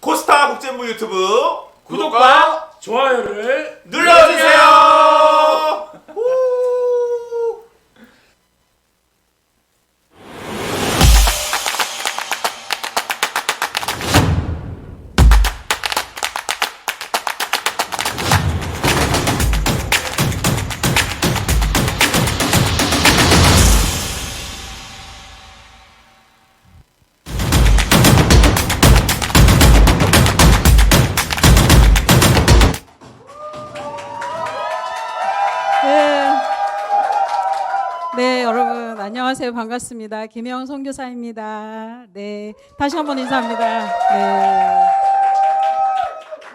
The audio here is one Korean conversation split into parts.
코스타 국제부 유튜브 구독과 좋아요를 눌러주세요. 네, 여러분 안녕하세요. 반갑습니다. 김혜영 선교사입니다. 네, 다시 한번 인사합니다. 네,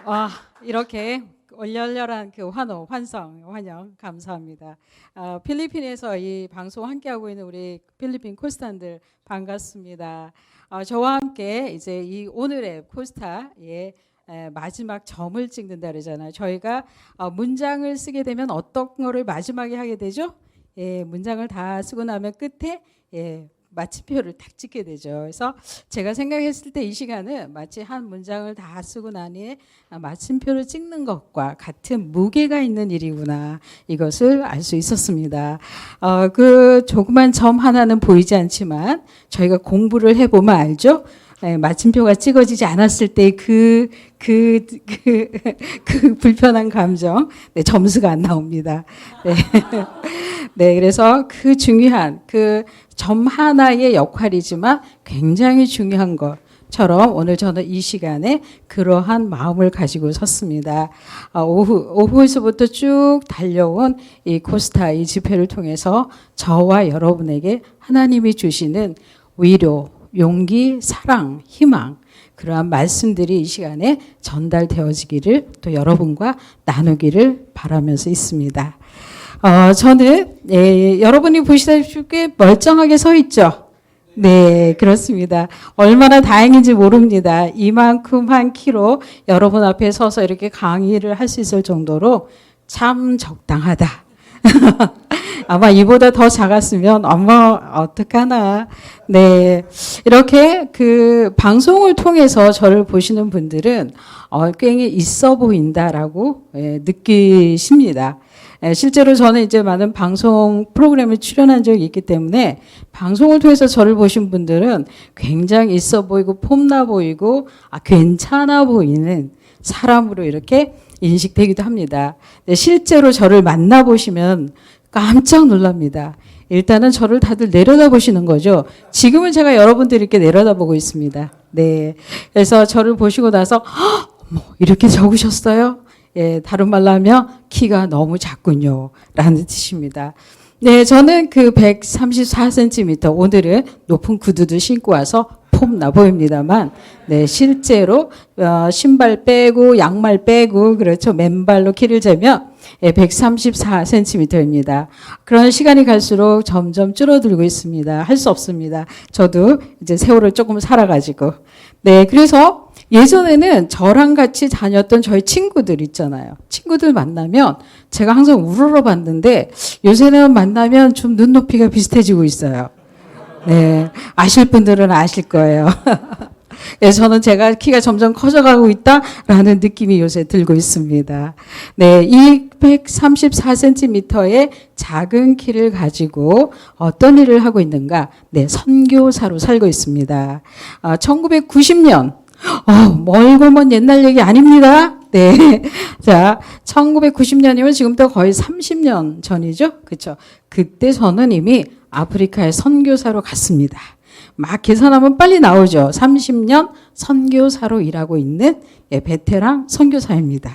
와 이렇게 열렬한 그 환영 감사합니다. 필리핀에서 이 방송 함께하고 있는 우리 필리핀 코스타들 반갑습니다. 저와 함께 이제 이 오늘의 코스타의 마지막 점을 찍는다 그러잖아요. 저희가 문장을 쓰게 되면 어떤 거를 마지막에 하게 되죠? 문장을 다 쓰고 나면 끝에 마침표를 딱 찍게 되죠. 그래서 제가 생각했을 때 이 시간은 마치 한 문장을 다 쓰고 난 후에 마침표를 찍는 것과 같은 무게가 있는 일이구나, 이것을 알 수 있었습니다. 그 조그만 점 하나는 보이지 않지만 저희가 공부를 해보면 알죠. 마침표가 찍어지지 않았을 때 그 불편한 감정, 점수가 안 나옵니다. 네, 그래서 그 중요한 그 점 하나의 역할이지만 굉장히 중요한 것처럼 오늘 저는 이 시간에 그러한 마음을 가지고 섰습니다. 오후에서부터 쭉 달려온 이 코스타 이 집회를 통해서 저와 여러분에게 하나님이 주시는 위로, 용기, 사랑, 희망, 그러한 말씀들이 이 시간에 전달되어지기를 또 여러분과 나누기를 바라면서 있습니다. 저는 여러분이 보시다시피 꽤 멀쩡하게 서 있죠. 네, 그렇습니다. 얼마나 다행인지 모릅니다. 이만큼 한 키로 여러분 앞에 서서 이렇게 강의를 할 수 있을 정도로 참 적당하다. 아마 이보다 더 작았으면 엄마 어떡하나. 네, 이렇게 그 방송을 통해서 저를 보시는 분들은 꽤 있어 보인다라고 느끼십니다. 실제로 저는 이제 많은 방송 프로그램에 출연한 적이 있기 때문에 방송을 통해서 저를 보신 분들은 굉장히 있어 보이고 폼나 보이고 괜찮아 보이는 사람으로 이렇게 인식되기도 합니다. 실제로 저를 만나보시면 깜짝 놀랍니다. 일단은 저를 다들 내려다보시는 거죠. 지금은 제가 여러분들 이렇게 내려다보고 있습니다. 네, 그래서 저를 보시고 나서 이렇게 적으셨어요? 다른 말로 하면 키가 너무 작군요, 라는 뜻입니다. 네, 저는 그 134cm, 오늘은 높은 구두도 신고 와서 폼나 보입니다만, 네, 실제로 신발 빼고 양말 빼고 그렇죠, 맨발로 키를 재면 134cm입니다. 그런 시간이 갈수록 점점 줄어들고 있습니다. 할 수 없습니다. 저도 이제 세월을 조금 살아가지고. 네, 그래서 예전에는 저랑 같이 다녔던 저희 친구들 있잖아요. 친구들 만나면 제가 항상 우러러봤는데 요새는 만나면 좀 눈높이가 비슷해지고 있어요. 네, 아실 분들은 아실 거예요. 네, 저는 제가 키가 점점 커져가고 있다라는 느낌이 요새 들고 있습니다. 네, 이 134cm의 작은 키를 가지고 어떤 일을 하고 있는가? 네, 선교사로 살고 있습니다. 1990년, 멀고 먼 옛날 얘기 아닙니다. 네. 자, 1990년이면 지금부터 거의 30년 전이죠? 그렇죠? 그때 저는 이미 아프리카에 선교사로 갔습니다. 막 계산하면 빨리 나오죠. 30년 선교사로 일하고 있는 베테랑 선교사입니다.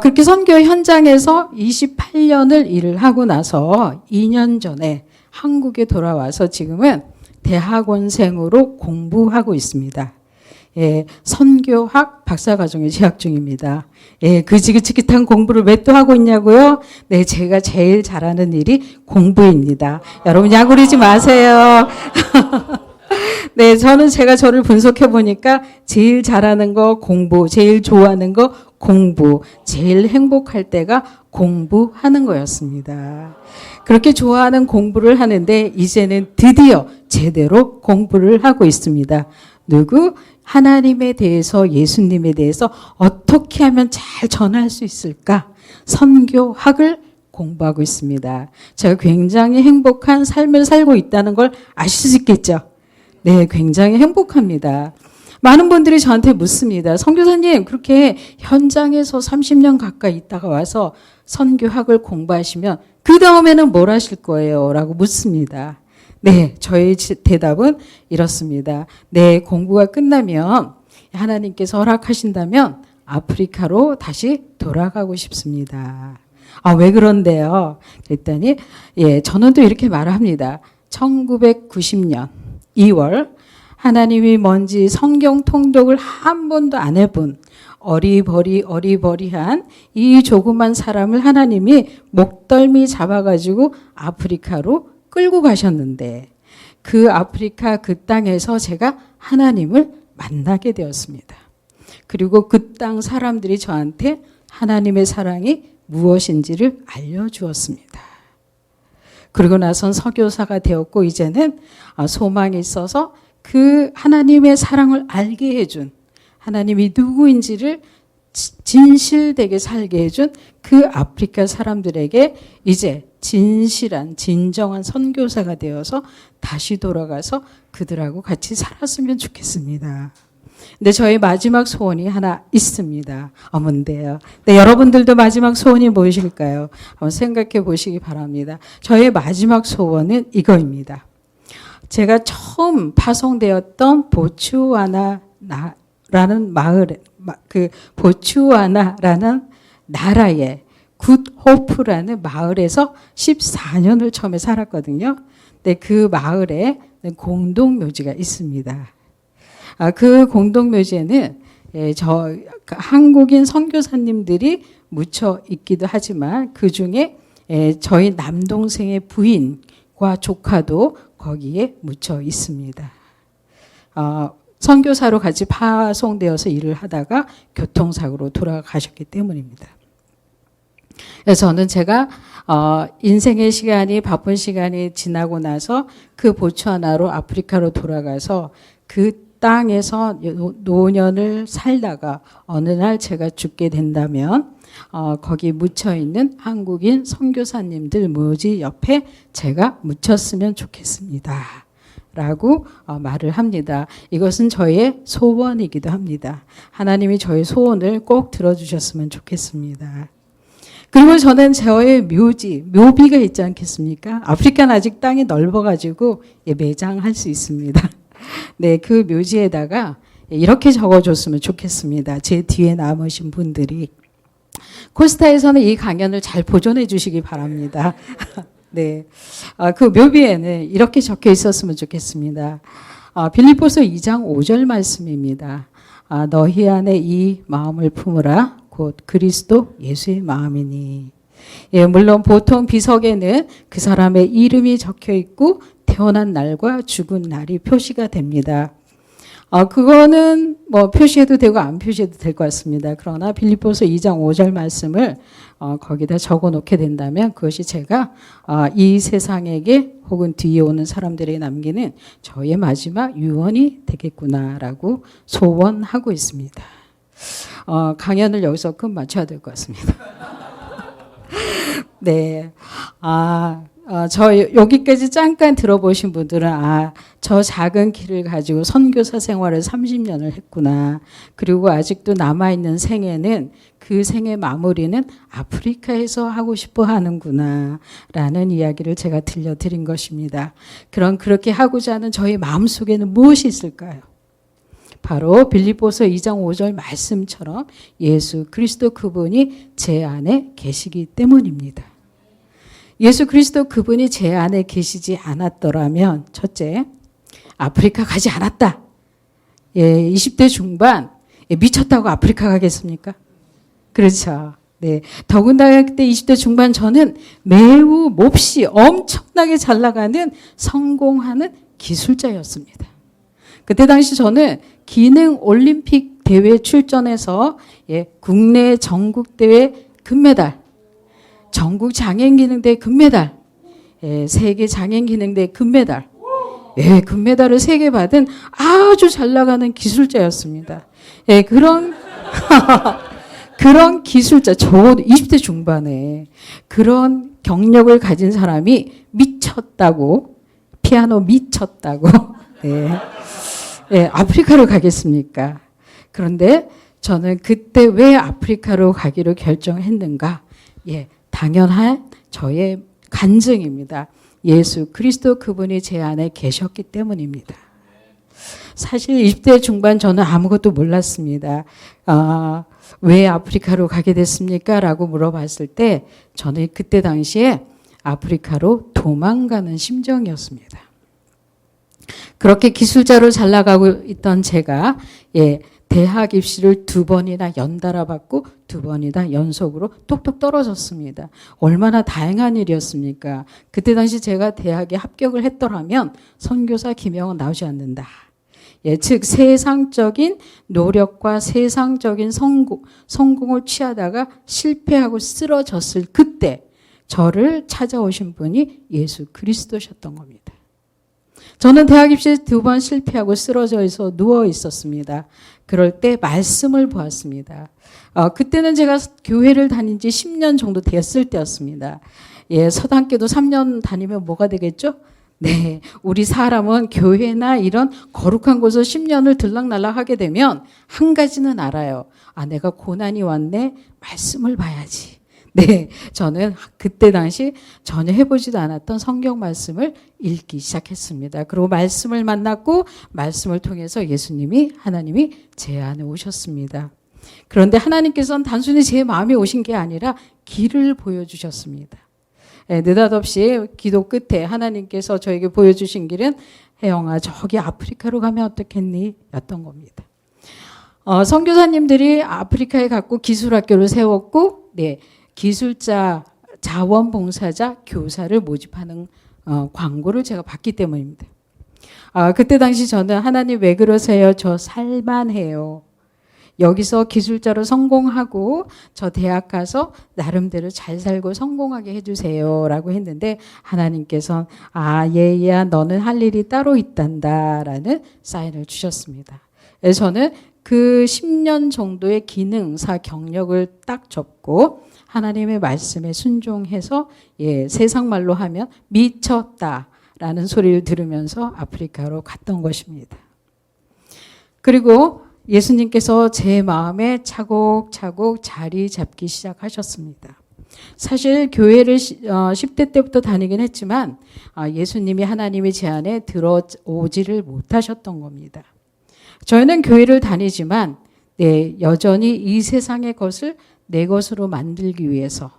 그렇게 선교 현장에서 28년을 일을 하고 나서 2년 전에 한국에 돌아와서 지금은 대학원생으로 공부하고 있습니다. 선교학 박사과정에 재학 중입니다. 그 지긋지긋한 공부를 왜 또 하고 있냐고요? 네, 제가 제일 잘하는 일이 공부입니다. 여러분 약오르지 마세요. 네, 제가 저를 분석해 보니까 제일 잘하는 거 공부, 제일 좋아하는 거 공부, 제일 행복할 때가 공부하는 거였습니다. 그렇게 좋아하는 공부를 하는데 이제는 드디어 제대로 공부를 하고 있습니다. 누구? 하나님에 대해서, 예수님에 대해서 어떻게 하면 잘 전할 수 있을까? 선교학을 공부하고 있습니다. 제가 굉장히 행복한 삶을 살고 있다는 걸 아실 수 있겠죠? 네, 굉장히 행복합니다. 많은 분들이 저한테 묻습니다. 선교사님, 그렇게 현장에서 30년 가까이 있다가 와서 선교학을 공부하시면 그 다음에는 뭘 하실 거예요? 라고 묻습니다. 네, 저의 대답은 이렇습니다. 네, 공부가 끝나면 하나님께서 허락하신다면 아프리카로 다시 돌아가고 싶습니다. 아, 왜 그런데요? 그랬더니, 저는 또 이렇게 말을 합니다. 1990년 2월, 하나님이 뭔지 성경 통독을 한 번도 안 해본 어리버리한 이 조그만 사람을 하나님이 목덜미 잡아가지고 아프리카로 끌고 가셨는데, 그 아프리카 그 땅에서 제가 하나님을 만나게 되었습니다. 그리고 그 땅 사람들이 저한테 하나님의 사랑이 무엇인지를 알려주었습니다. 그리고 나선 서교사가 되었고, 이제는 소망이 있어서 그 하나님의 사랑을 알게 해준, 하나님이 누구인지를 진실되게 살게 해준 그 아프리카 사람들에게 이제 진정한 선교사가 되어서 다시 돌아가서 그들하고 같이 살았으면 좋겠습니다. 근데 저희 마지막 소원이 하나 있습니다. 뭔데요? 네, 여러분들도 마지막 소원이 무엇일까요? 한번 생각해 보시기 바랍니다. 저의 마지막 소원은 이거입니다. 제가 처음 파송되었던 보츠와나라는 마을에, 보츠와나라는 나라의 굿호프라는 마을에서 14년을 처음에 살았거든요. 근데 그 마을에 공동묘지가 있습니다. 그 공동묘지에는 한국인 선교사님들이 묻혀 있기도 하지만 그 중에 저희 남동생의 부인과 조카도 거기에 묻혀 있습니다. 선교사로 같이 파송되어서 일을 하다가 교통사고로 돌아가셨기 때문입니다. 그래서 저는 제가 인생의 시간이, 바쁜 시간이 지나고 나서 그 보츠와나로 아프리카로 돌아가서 그 땅에서 노년을 살다가 어느 날 제가 죽게 된다면 거기 묻혀있는 한국인 선교사님들 묘지 옆에 제가 묻혔으면 좋겠습니다. 라고 말을 합니다. 이것은 저의 소원이기도 합니다. 하나님이 저의 소원을 꼭 들어주셨으면 좋겠습니다. 그리고 저는 저의 묘비가 있지 않겠습니까? 아프리카는 아직 땅이 넓어가지고 매장할 수 있습니다. 네, 그 묘지에다가 이렇게 적어줬으면 좋겠습니다. 제 뒤에 남으신 분들이. 코스타에서는 이 강연을 잘 보존해 주시기 바랍니다. 네, 그 묘비에는 이렇게 적혀 있었으면 좋겠습니다. 빌립보서 2장 5절 말씀입니다. 너희 안에 이 마음을 품으라. 곧 그리스도 예수의 마음이니. 물론 보통 비석에는 그 사람의 이름이 적혀 있고 태어난 날과 죽은 날이 표시가 됩니다. 그거는 뭐 표시해도 되고 안 표시해도 될 것 같습니다. 그러나 빌립보서 2장 5절 말씀을 거기다 적어 놓게 된다면 그것이 제가 이 세상에게 혹은 뒤에 오는 사람들에게 남기는 저의 마지막 유언이 되겠구나라고 소원하고 있습니다. 강연을 여기서 끝마쳐야 될 것 같습니다. 네. 저 여기까지 잠깐 들어보신 분들은 저 작은 길을 가지고 선교사 생활을 30년을 했구나. 그리고 아직도 남아있는 생애는 그 생애 마무리는 아프리카에서 하고 싶어 하는구나 라는 이야기를 제가 들려드린 것입니다. 그렇게 하고자 하는 저희 마음속에는 무엇이 있을까요? 바로 빌립보서 2장 5절 말씀처럼 예수 그리스도 그분이 제 안에 계시기 때문입니다. 예수 그리스도 그분이 제 안에 계시지 않았더라면 첫째, 아프리카 가지 않았다. 20대 중반 미쳤다고 아프리카 가겠습니까? 그렇죠. 네. 더군다나 그때 20대 중반 저는 매우 몹시 엄청나게 잘 나가는 성공하는 기술자였습니다. 그때 당시 저는 기능 올림픽 대회 출전해서 국내 전국 대회 금메달, 전국 장애인기능대회 금메달, 세계 장애인기능대회 금메달, 예, 금메달을 3개 받은 아주 잘 나가는 기술자였습니다. 예, 그런 그런 기술자, 적어도 20대 중반에 그런 경력을 가진 사람이 미쳤다고, 피아노 미쳤다고, 예, 예, 아프리카로 가겠습니까? 그런데 저는 그때 왜 아프리카로 가기로 결정했는가? 예, 당연한 저의 간증입니다. 예수 그리스도 그분이 제 안에 계셨기 때문입니다. 사실 20대 중반 저는 아무것도 몰랐습니다. 왜 아프리카로 가게 됐습니까? 라고 물어봤을 때 저는 그때 당시에 아프리카로 도망가는 심정이었습니다. 그렇게 기술자로 잘 나가고 있던 제가 대학 입시를 2번이나 연달아 받고 2번이나 연속으로 똑똑 떨어졌습니다. 얼마나 다행한 일이었습니까? 그때 당시 제가 대학에 합격을 했더라면 선교사 김영은 나오지 않는다. 즉 세상적인 노력과 세상적인 성공을 취하다가 실패하고 쓰러졌을 그때 저를 찾아오신 분이 예수 그리스도셨던 겁니다. 저는 대학 입시 2번 실패하고 쓰러져서 누워 있었습니다. 그럴 때 말씀을 보았습니다. 그때는 제가 교회를 다닌 지 10년 정도 됐을 때였습니다. 서당교도 3년 다니면 뭐가 되겠죠? 네, 우리 사람은 교회나 이런 거룩한 곳을 10년을 들락날락 하게 되면 한 가지는 알아요. 내가 고난이 왔네. 말씀을 봐야지. 네, 저는 그때 당시 전혀 해보지도 않았던 성경 말씀을 읽기 시작했습니다. 그리고 말씀을 만났고 말씀을 통해서 하나님이 제 안에 오셨습니다. 그런데 하나님께서는 단순히 제 마음에 오신 게 아니라 길을 보여주셨습니다. 느닷없이 기도 끝에 하나님께서 저에게 보여주신 길은 혜영아 저기 아프리카로 가면 어떻겠니? 였던 겁니다. 선교사님들이 아프리카에 갔고 기술학교를 세웠고 기술자, 자원봉사자, 교사를 모집하는 광고를 제가 봤기 때문입니다. 그때 당시 저는 하나님 왜 그러세요? 저 살만해요. 여기서 기술자로 성공하고 저 대학 가서 나름대로 잘 살고 성공하게 해주세요 라고 했는데 하나님께서는 얘야 너는 할 일이 따로 있단다 라는 사인을 주셨습니다. 그래서 저는 그 10년 정도의 기능사 경력을 딱 접고 하나님의 말씀에 순종해서 세상 말로 하면 미쳤다라는 소리를 들으면서 아프리카로 갔던 것입니다. 그리고 예수님께서 제 마음에 차곡차곡 자리 잡기 시작하셨습니다. 사실 교회를 10대 때부터 다니긴 했지만 예수님이 하나님이 제 안에 들어오지를 못하셨던 겁니다. 저희는 교회를 다니지만 여전히 이 세상의 것을 내 것으로 만들기 위해서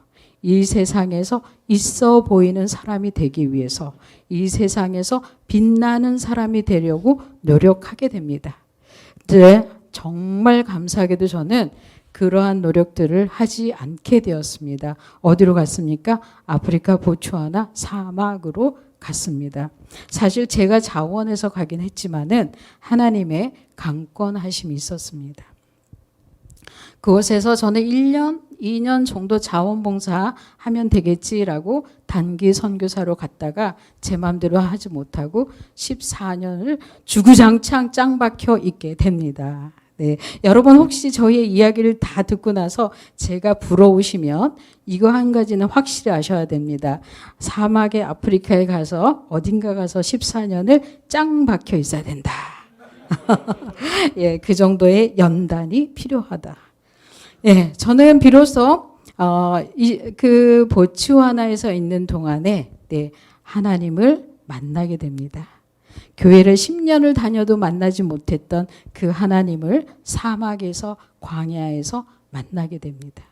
이 세상에서 있어 보이는 사람이 되기 위해서 이 세상에서 빛나는 사람이 되려고 노력하게 됩니다. 네, 정말 감사하게도 저는 그러한 노력들을 하지 않게 되었습니다. 어디로 갔습니까? 아프리카 보츠와나 사막으로 갔습니다. 사실 제가 자원해서 가긴 했지만은 하나님의 강권하심이 있었습니다. 그곳에서 저는 1년, 2년 정도 자원봉사 하면 되겠지라고 단기 선교사로 갔다가 제 마음대로 하지 못하고 14년을 주구장창 짱 박혀 있게 됩니다. 네, 여러분 혹시 저희의 이야기를 다 듣고 나서 제가 부러우시면 이거 한 가지는 확실히 아셔야 됩니다. 사막의 아프리카에 가서 어딘가 가서 14년을 짱 박혀 있어야 된다. 그 정도의 연단이 필요하다. 저는 비로소 그 보츠와나에서 있는 동안에 하나님을 만나게 됩니다. 교회를 10년을 다녀도 만나지 못했던 그 하나님을 사막에서 광야에서 만나게 됩니다.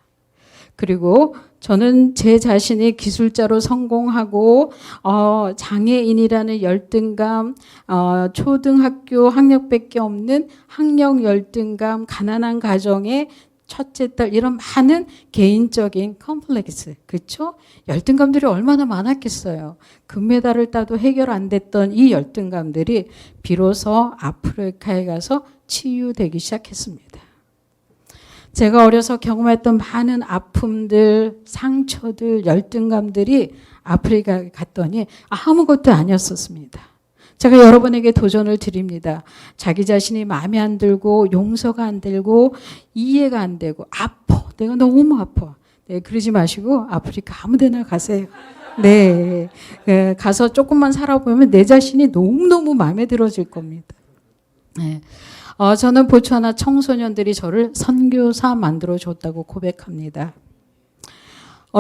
그리고 저는 제 자신이 기술자로 성공하고 장애인이라는 열등감, 초등학교 학력밖에 없는 학력 열등감, 가난한 가정에 첫째 딸 이런 많은 개인적인 컴플렉스, 그렇죠? 열등감들이 얼마나 많았겠어요. 금메달을 따도 해결 안 됐던 이 열등감들이 비로소 아프리카에 가서 치유되기 시작했습니다. 제가 어려서 경험했던 많은 아픔들, 상처들, 열등감들이 아프리카에 갔더니 아무것도 아니었었습니다. 제가 여러분에게 도전을 드립니다. 자기 자신이 마음에 안 들고 용서가 안 되고 이해가 안 되고 아파. 내가 너무 아파. 네, 그러지 마시고 아프리카 아무 데나 가세요. 네. 가서 조금만 살아보면 내 자신이 너무너무 마음에 들어질 겁니다. 네. 저는 보츠와나 청소년들이 저를 선교사 만들어줬다고 고백합니다.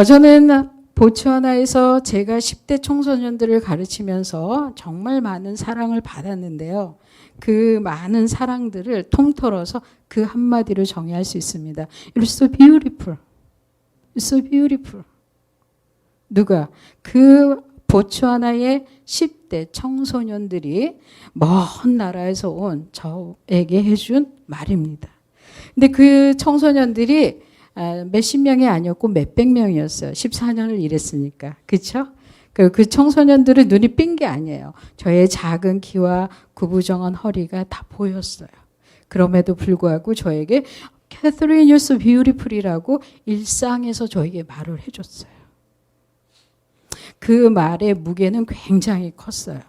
저는 보츠와나에서 제가 10대 청소년들을 가르치면서 정말 많은 사랑을 받았는데요. 그 많은 사랑들을 통틀어서 그 한마디로 정의할 수 있습니다. You're so beautiful. You're so beautiful. 누가? 그 보츠와나의 10대 청소년들이 먼 나라에서 온 저에게 해준 말입니다. 근데 그 청소년들이 몇십 명이 아니었고 몇백 명이었어요. 14년을 일했으니까. 그렇죠? 그 청소년들은 눈이 삔 게 아니에요. 저의 작은 키와 구부정한 허리가 다 보였어요. 그럼에도 불구하고 저에게 Catherine, you're so beautiful이라고 일상에서 저에게 말을 해줬어요. 그 말의 무게는 굉장히 컸어요.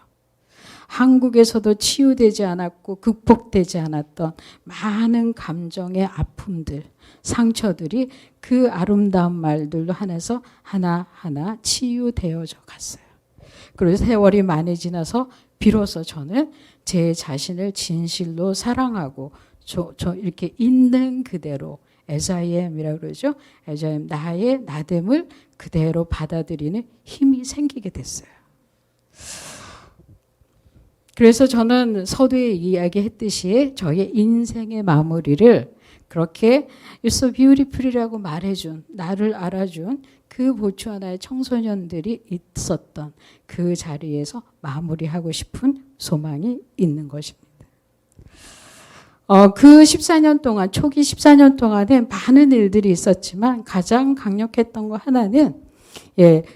한국에서도 치유되지 않았고 극복되지 않았던 많은 감정의 아픔들, 상처들이 그 아름다운 말들로 한해서 하나하나 치유되어져 갔어요. 그리고 세월이 많이 지나서 비로소 저는 제 자신을 진실로 사랑하고 저 이렇게 있는 그대로 as I am이라고 그러죠. as I am, 나의 나됨을 그대로 받아들이는 힘이 생기게 됐어요. 그래서 저는 서두에 이야기했듯이 저의 인생의 마무리를 그렇게 You're so beautiful이라고 말해준, 나를 알아준 그 보츠와나의 청소년들이 있었던 그 자리에서 마무리하고 싶은 소망이 있는 것입니다. 그 14년 동안, 초기 14년 동안에 많은 일들이 있었지만 가장 강력했던 거 하나는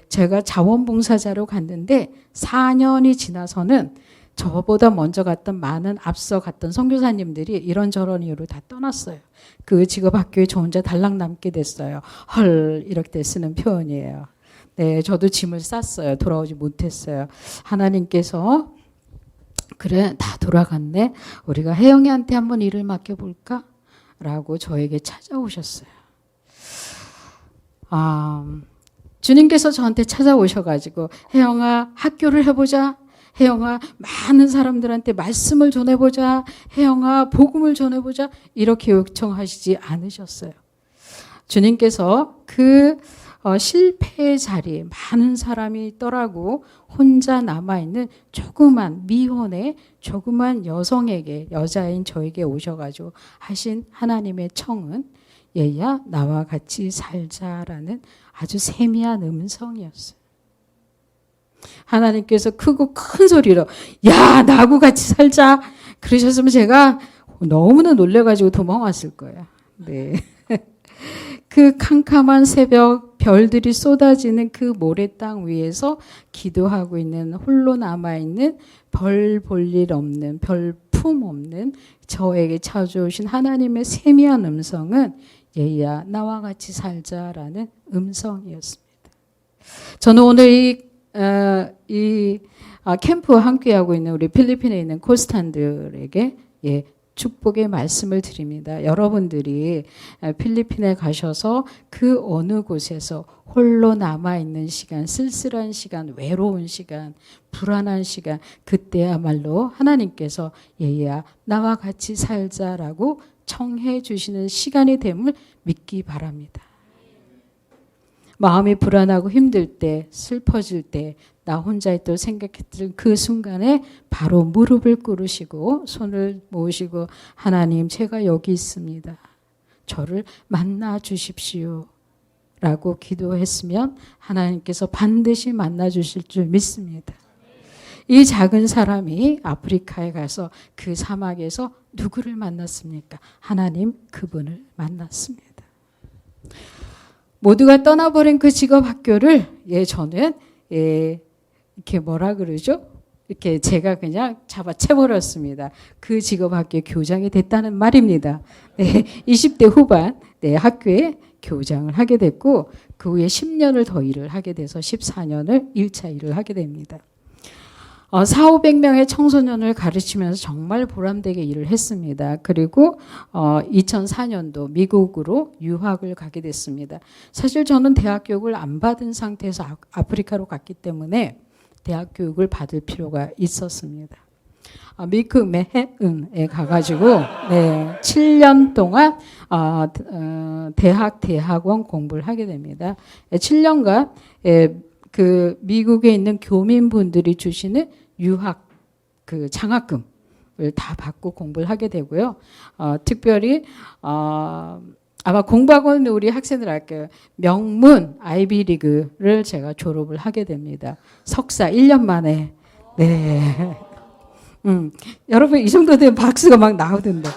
제가 자원봉사자로 갔는데 4년이 지나서는 저보다 먼저 갔던 많은 앞서 갔던 선교사님들이 이런저런 이유로 다 떠났어요. 그 직업학교에 저 혼자 달랑 남게 됐어요. 헐, 이렇게 쓰는 표현이에요. 네, 저도 짐을 쌌어요. 돌아오지 못했어요. 하나님께서 그래, 다 돌아갔네. 우리가 혜영이한테 한번 일을 맡겨볼까? 라고 저에게 찾아오셨어요. 주님께서 저한테 찾아오셔가지고 혜영아, 학교를 해보자. 혜영아, 많은 사람들한테 말씀을 전해보자. 혜영아, 복음을 전해보자. 이렇게 요청하시지 않으셨어요. 주님께서 그 실패의 자리에 많은 사람이 떠나고 혼자 남아있는 조그만 미혼의 조그만 여성에게, 여자인 저에게 오셔가지고 하신 하나님의 청은 얘야 나와 같이 살자라는 아주 세미한 음성이었어요. 하나님께서 크고 큰 소리로 야 나하고 같이 살자 그러셨으면 제가 너무나 놀래가지고 도망왔을 거예요. 네. 그 캄캄한 새벽 별들이 쏟아지는 그 모래땅 위에서 기도하고 있는 홀로 남아있는 별 볼 일 없는 별품 없는 저에게 찾아오신 하나님의 세미한 음성은 얘야 나와 같이 살자라는 음성이었습니다. 저는 오늘 이 캠프와 함께하고 있는 우리 필리핀에 있는 코스탄들에게 축복의 말씀을 드립니다. 여러분들이 필리핀에 가셔서 그 어느 곳에서 홀로 남아있는 시간, 쓸쓸한 시간, 외로운 시간, 불안한 시간, 그때야말로 하나님께서 얘야 나와 같이 살자라고 청해 주시는 시간이 됨을 믿기 바랍니다. 마음이 불안하고 힘들 때, 슬퍼질 때, 나 혼자 있다고 생각했던 그 순간에 바로 무릎을 꿇으시고 손을 모으시고 하나님 제가 여기 있습니다. 저를 만나 주십시오. 라고 기도했으면 하나님께서 반드시 만나 주실 줄 믿습니다. 이 작은 사람이 아프리카에 가서 그 사막에서 누구를 만났습니까? 하나님 그분을 만났습니다. 모두가 떠나버린 그 직업학교를 저는 이렇게 뭐라 그러죠? 이렇게 제가 그냥 잡아채버렸습니다. 그 직업학교의 교장이 됐다는 말입니다. 네, 20대 후반 학교에 교장을 하게 됐고 그 후에 10년을 더 일을 하게 돼서 14년을 1차 일을 하게 됩니다. 4,500명의 청소년을 가르치면서 정말 보람되게 일을 했습니다. 그리고 2004년도 미국으로 유학을 가게 됐습니다. 사실 저는 대학 교육을 안 받은 상태에서 아프리카로 갔기 때문에 대학 교육을 받을 필요가 있었습니다. 미국 맨해튼에 가가지고 7년 동안 대학원 공부를 하게 됩니다. 7년간 그 미국에 있는 교민분들이 주시는 유학 그 장학금을 다 받고 공부를 하게 되고요. 특별히 아마 공부하고 있는 우리 학생들 할게요. 명문 아이비리그를 제가 졸업을 하게 됩니다. 석사 1년 만에. 네. 여러분 이 정도 되면 박수가 막 나오던데.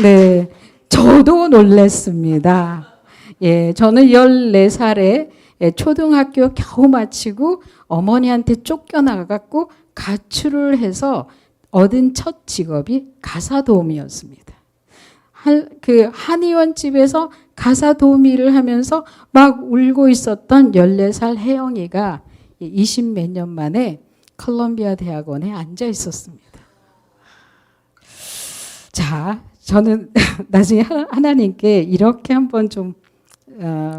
네. 저도 놀랐습니다. 예, 저는 14살에 초등학교 겨우 마치고 어머니한테 쫓겨나가고 가출을 해서 얻은 첫 직업이 가사 도우미였습니다. 그 한의원 집에서 가사 도우미를 하면서 막 울고 있었던 14살 혜영이가 20 몇 년 만에 컬럼비아 대학원에 앉아 있었습니다. 자, 저는 나중에 하나님께 이렇게 한번 좀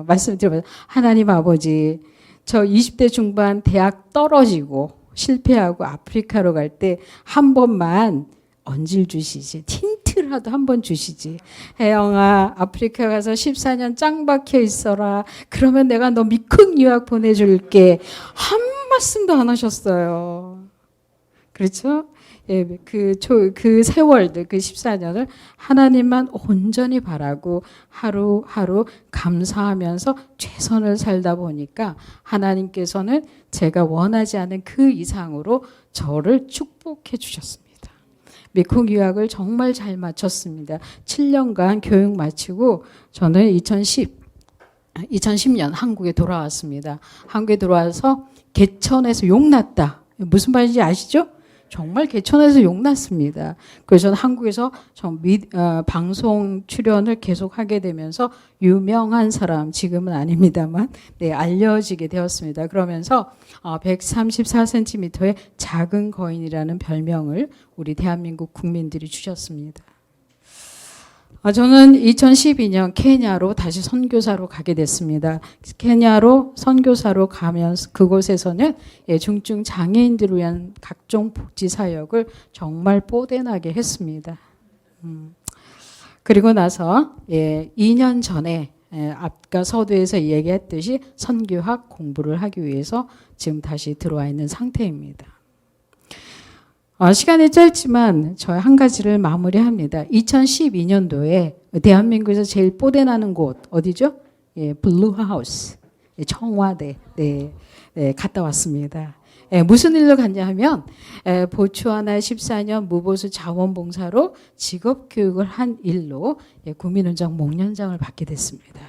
말씀드려봐요. 하나님 아버지, 저 20대 중반 대학 떨어지고 실패하고 아프리카로 갈 때 한 번만 언질 주시지. 틴트라도 한 번 주시지. 혜영아, 아프리카 가서 14년 짱 박혀 있어라. 그러면 내가 너 미국 유학 보내줄게. 한 말씀도 안 하셨어요. 그렇죠? 예, 그 세월들, 그 14년을 하나님만 온전히 바라고 하루하루 감사하면서 최선을 살다 보니까 하나님께서는 제가 원하지 않은 그 이상으로 저를 축복해 주셨습니다. 미국 유학을 정말 잘 마쳤습니다. 7년간 교육 마치고 저는 2010년 한국에 돌아왔습니다. 한국에 돌아와서 개천에서 용났다. 무슨 말인지 아시죠? 정말 개천에서 용났습니다. 그래서 저는 한국에서 방송 출연을 계속하게 되면서 유명한 사람, 지금은 아닙니다만 알려지게 되었습니다. 그러면서 134cm의 작은 거인이라는 별명을 우리 대한민국 국민들이 주셨습니다. 저는 2012년 케냐로 다시 선교사로 가게 됐습니다. 케냐로 선교사로 가면서 그곳에서는 중증 장애인들을 위한 각종 복지 사역을 정말 뽀대나게 했습니다. 그리고 나서 2년 전에 아까 서두에서 얘기했듯이 선교학 공부를 하기 위해서 지금 다시 들어와 있는 상태입니다. 시간이 짧지만 저 한 가지를 마무리합니다. 2012년도에 대한민국에서 제일 뽀대나는 곳 어디죠? 블루하우스, 청와대 갔다 왔습니다. 무슨 일로 갔냐 하면 보츠와나 14년 무보수 자원봉사로 직업교육을 한 일로 국민훈장 목련장을 받게 됐습니다.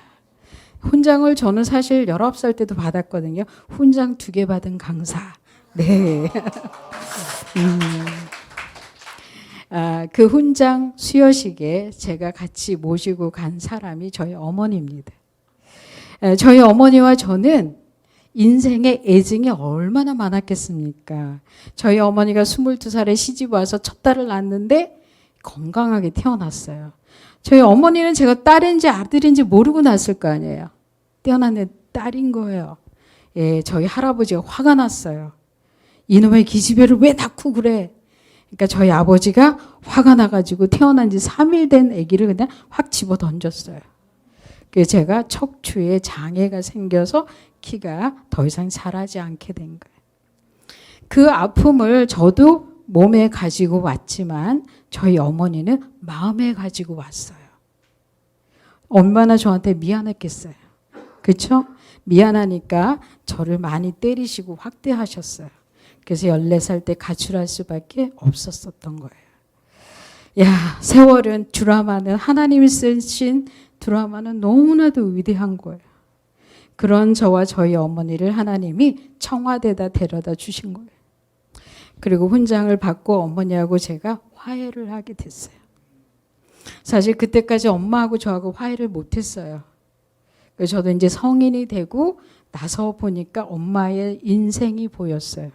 훈장을 저는 사실 19살 때도 받았거든요. 훈장 2개 받은 강사. 네. 그 훈장 수여식에 제가 같이 모시고 간 사람이 저희 어머니입니다. 저희 어머니와 저는 인생의 애증이 얼마나 많았겠습니까? 저희 어머니가 22살에 시집 와서 첫 딸을 낳았는데 건강하게 태어났어요. 저희 어머니는 제가 딸인지 아들인지 모르고 낳았을 거 아니에요. 태어났는데 딸인 거예요. 저희 할아버지가 화가 났어요. 이놈의 기집애를 왜 낳고 그래? 그러니까 저희 아버지가 화가 나가지고 태어난 지 3일 된 아기를 그냥 확 집어 던졌어요. 그래서 제가 척추에 장애가 생겨서 키가 더 이상 자라지 않게 된 거예요. 그 아픔을 저도 몸에 가지고 왔지만 저희 어머니는 마음에 가지고 왔어요. 얼마나 저한테 미안했겠어요. 그렇죠? 미안하니까 저를 많이 때리시고 확대하셨어요. 그래서 14살 때 가출할 수밖에 없었던 거예요. 야, 세월은 드라마는 하나님이 쓰신 드라마는 너무나도 위대한 거예요. 그런 저와 저희 어머니를 하나님이 청와대에다 데려다 주신 거예요. 그리고 훈장을 받고 어머니하고 제가 화해를 하게 됐어요. 사실 그때까지 엄마하고 저하고 화해를 못했어요. 그래서 저도 이제 성인이 되고 나서 보니까 엄마의 인생이 보였어요.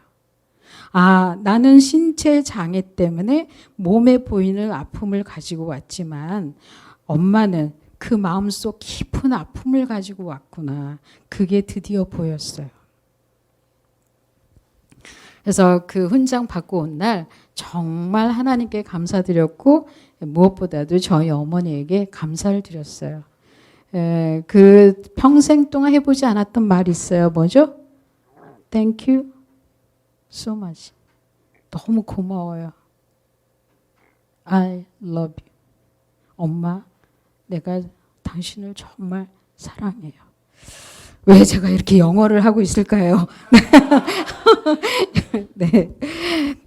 아, 나는 신체 장애 때문에 몸에 보이는 아픔을 가지고 왔지만 엄마는 그 마음속 깊은 아픔을 가지고 왔구나. 그게 드디어 보였어요. 그래서 그 훈장 받고 온 날 정말 하나님께 감사드렸고 무엇보다도 저희 어머니에게 감사를 드렸어요. 그 평생 동안 해보지 않았던 말이 있어요. 뭐죠? Thank you so much. 너무 고마워요. I love you. 엄마, 내가 당신을 정말 사랑해요. 왜 제가 이렇게 영어를 하고 있을까요?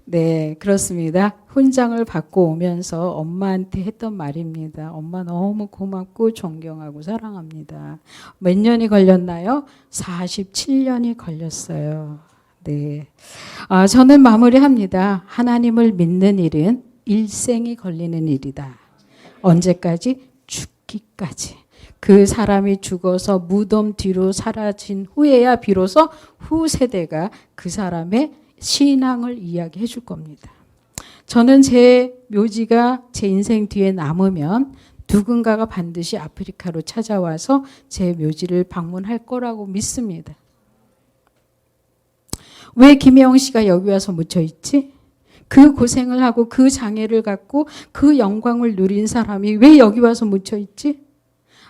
네, 그렇습니다. 훈장을 받고 오면서 엄마한테 했던 말입니다. 엄마 너무 고맙고 존경하고 사랑합니다. 몇 년이 걸렸나요? 47년이 걸렸어요. 네. 저는 마무리합니다. 하나님을 믿는 일은 일생이 걸리는 일이다. 언제까지? 죽기까지. 그 사람이 죽어서 무덤 뒤로 사라진 후에야 비로소 후 세대가 그 사람의 신앙을 이야기해 줄 겁니다. 저는 제 묘지가 제 인생 뒤에 남으면 누군가가 반드시 아프리카로 찾아와서 제 묘지를 방문할 거라고 믿습니다. 왜 김혜영 씨가 여기 와서 묻혀 있지? 그 고생을 하고 그 장애를 갖고 그 영광을 누린 사람이 왜 여기 와서 묻혀 있지?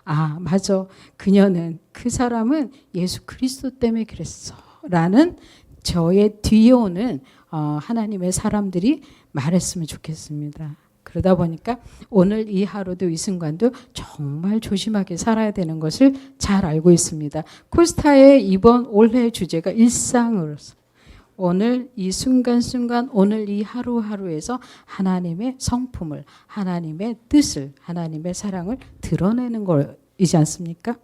아, 맞아. 그 사람은 예수 그리스도 때문에 그랬어. 라는 저의 뒤에 오는 하나님의 사람들이 말했으면 좋겠습니다. 그러다 보니까 오늘 이 하루도 이 순간도 정말 조심하게 살아야 되는 것을 잘 알고 있습니다. 코스타의 이번 올해 주제가 일상으로서 오늘 이 순간순간 오늘 이 하루하루에서 하나님의 성품을 하나님의 뜻을 하나님의 사랑을 드러내는 것이지 않습니까?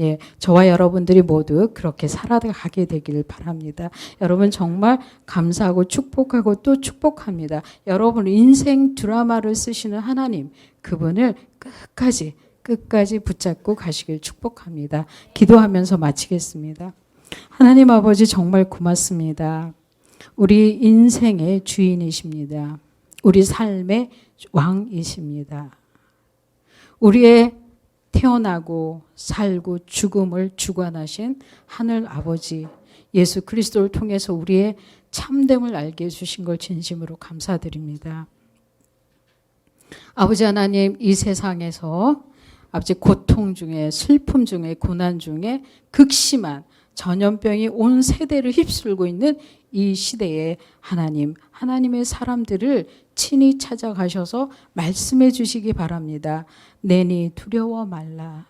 예, 저와 여러분들이 모두 그렇게 살아가게 되기를 바랍니다. 여러분 정말 감사하고 축복하고 또 축복합니다. 여러분 인생 드라마를 쓰시는 하나님 그분을 끝까지 붙잡고 가시길 축복합니다. 기도하면서 마치겠습니다. 하나님 아버지 정말 고맙습니다. 우리 인생의 주인이십니다. 우리 삶의 왕이십니다. 우리의 태어나고 살고 죽음을 주관하신 하늘 아버지 예수 그리스도를 통해서 우리의 참됨을 알게 해주신 걸 진심으로 감사드립니다. 아버지 하나님 이 세상에서 아버지 고통 중에 슬픔 중에 고난 중에 극심한 전염병이 온 세대를 휩쓸고 있는 이 시대에 하나님의 사람들을 친히 찾아가셔서 말씀해 주시기 바랍니다. 내니 두려워 말라.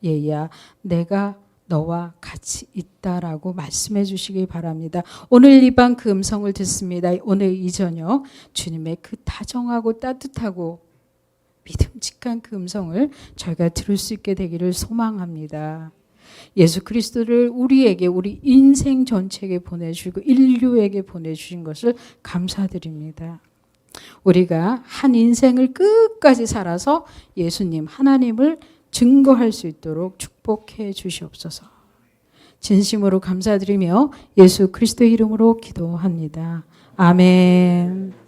얘야 내가 너와 같이 있다라고 말씀해 주시기 바랍니다. 오늘 이 밤 그 음성을 듣습니다. 오늘 이 저녁 주님의 그 다정하고 따뜻하고 믿음직한 그 음성을 저희가 들을 수 있게 되기를 소망합니다. 예수 그리스도를 우리에게 우리 인생 전체에게 보내주시고 인류에게 보내주신 것을 감사드립니다. 우리가 한 인생을 끝까지 살아서 예수님 하나님을 증거할 수 있도록 축복해 주시옵소서. 진심으로 감사드리며 예수 그리스도의 이름으로 기도합니다. 아멘.